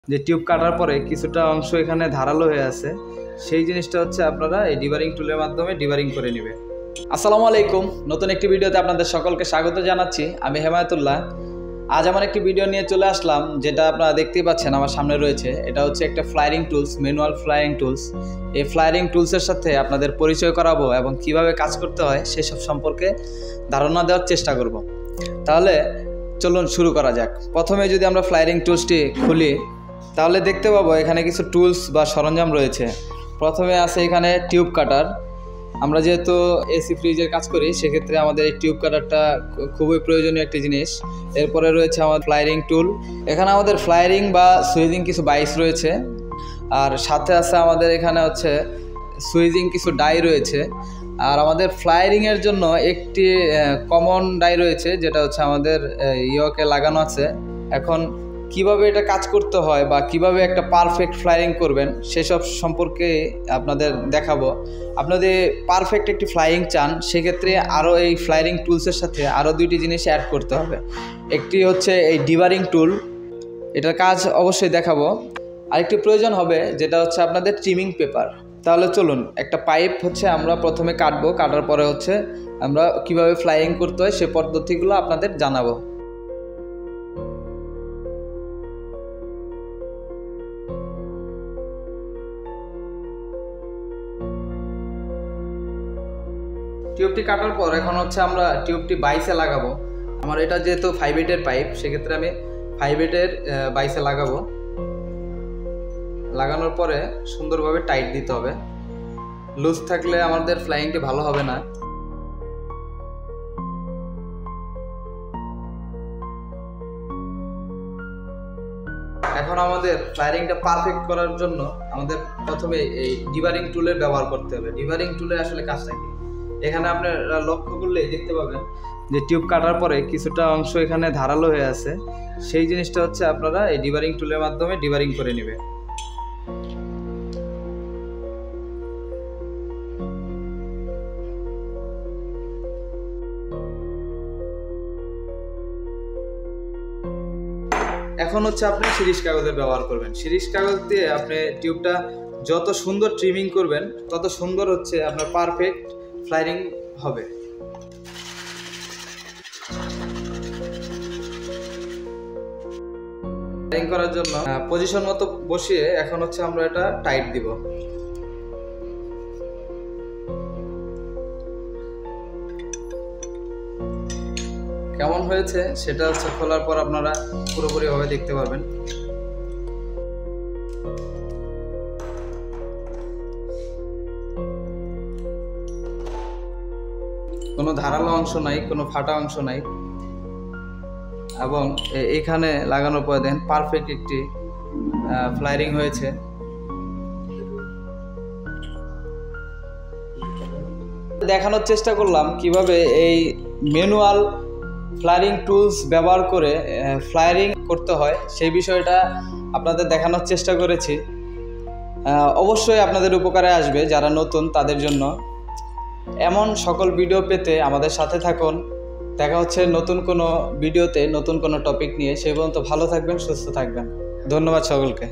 যে টিউব কাটার পরে কিছুটা অংশ এখানে ধারালো হয়ে আছে, সেই জিনিসটা হচ্ছে আপনারা এই ডিবারিং টুলের মাধ্যমে ডিবারিং করে নেবেন। আসসালামু আলাইকুম, নতুন একটি ভিডিওতে আপনাদের সকলকে স্বাগত জানাচ্ছি। আমি হেমায়েতুল্লাহ। আজ আমার একটি ভিডিও নিয়ে চলে আসলাম, যেটা আপনারা দেখতেই পাচ্ছেন আমার সামনে রয়েছে। এটা হচ্ছে একটা ফ্লায়ারিং টুলস, ম্যানুয়াল ফ্লায়ারিং টুলস। এই ফ্লায়ারিং টুলসের সাথে আপনাদের পরিচয় করাবো এবং কিভাবে কাজ করতে হয় সেসব সম্পর্কে ধারণা দেওয়ার চেষ্টা করব। তাহলে চলুন শুরু করা যাক। প্রথমে যদি আমরা ফ্লায়ারিং টুলসটি খুলি, তাহলে দেখতে পাবো এখানে কিছু টুলস বা সরঞ্জাম রয়েছে। প্রথমে আছে এখানে টিউব কাটার। আমরা যেহেতু এসি ফ্রিজের কাজ করি, সেক্ষেত্রে আমাদের এই টিউব কাটারটা খুবই প্রয়োজনীয় একটি জিনিস। এরপরে রয়েছে আমার ফ্লায়ারিং টুল। এখানে আমাদের ফ্লায়ারিং বা সুইজিং কিছু বাইস রয়েছে, আর সাথে আছে আমাদের এখানে হচ্ছে সুইজিং কিছু ডাই রয়েছে। আর আমাদের ফ্লায়ারিংয়ের জন্য একটি কমন ডাই রয়েছে, যেটা হচ্ছে আমাদের ইয়োকে লাগানো আছে। এখন কিভাবে এটা কাজ করতে হয় বা কিভাবে একটা পারফেক্ট ফ্লায়ারিং করবেন সেসব সম্পর্কে আপনাদের দেখাবো। আপনাদের পারফেক্ট একটি ফ্লাইং চান, সেক্ষেত্রে আরও এই ফ্লায়ারিং টুলসের সাথে আরও দুইটি জিনিস অ্যাড করতে হবে। একটি হচ্ছে এই ডিবারিং টুল, এটার কাজ অবশ্যই দেখাবো। আরেকটি প্রয়োজন হবে, যেটা হচ্ছে আপনাদের ট্রিমিং পেপার। তাহলে চলুন, একটা পাইপ হচ্ছে আমরা প্রথমে কাটবো, কাটার পরে হচ্ছে আমরা কিভাবে ফ্লাইং করতে হয় সে পদ্ধতিগুলো আপনাদের জানাবো। টিউবটি কাটার পর এখন হচ্ছে আমরা টিউবটি বাইসে লাগাবো। আমার এটা যেহেতু 5/8-এর পাইপ, সেক্ষেত্রে আমি 5/8-এর বাইসে লাগাবো। লাগানোর পরে সুন্দরভাবে টাইট দিতে হবে। লুজ থাকলে আমাদের ফ্লাইংটি ভালো হবে না। এখন আমাদের ফ্লায়ারিংটা পারফেক্ট করার জন্য আমাদের প্রথমে এই ডিবারিং টুলের ব্যবহার করতে হবে। ডিবারিং টুলের আসলে কাজটা কি, এখানে আপনারা লক্ষ্য করলেই দেখতে পাবেন যে টিউব কাটার পরে কিছুটা অংশ এখানে ধারালো হয়ে আছে। সেই জিনিসটা হচ্ছে আপনারা এই ডিবারিং টুলের মাধ্যমে ডিবারিং করে নেবেন। এখন হচ্ছে আপনি সিরিজ কাগজের ব্যবহার করবেন। সিরিজ কাগজ দিয়ে আপনি টিউবটা যত সুন্দর ট্রিমিং করবেন, তত সুন্দর হচ্ছে আপনার পারফেক্ট ফ্লায়ারিং হবে। ফ্লায়ারিং করার জন্য পজিশন মতো বসিয়ে এখন হচ্ছে আমরা এটা টাইট দিব। কেমন হয়েছে সেটা হচ্ছে খোলার পর আপনারা পুরোপুরিভাবে দেখতে পারবেন। কোনো ধারালো অংশ নাই, কোনো ফাটা অংশ নাই, এবং এখানে লাগানোর পরে দেখেন পারফেক্ট একটি ফ্লায়ারিং হয়েছে। দেখানোর চেষ্টা করলাম কিভাবে এই ম্যানুয়াল ফ্লায়ারিং টুলস ব্যবহার করে ফ্লায়ারিং করতে হয়, সেই বিষয়টা আপনাদের দেখানোর চেষ্টা করেছি। অবশ্যই আপনাদের উপকারে আসবে যারা নতুন তাদের জন্য। এমন সকল ভিডিও পেতে আমাদের সাথে থাকুন। দেখা হচ্ছে নতুন কোনো ভিডিওতে, নতুন কোনো টপিক নিয়ে। সেই পর্যন্ত ভালো থাকবেন, সুস্থ থাকবেন। ধন্যবাদ সকলকে।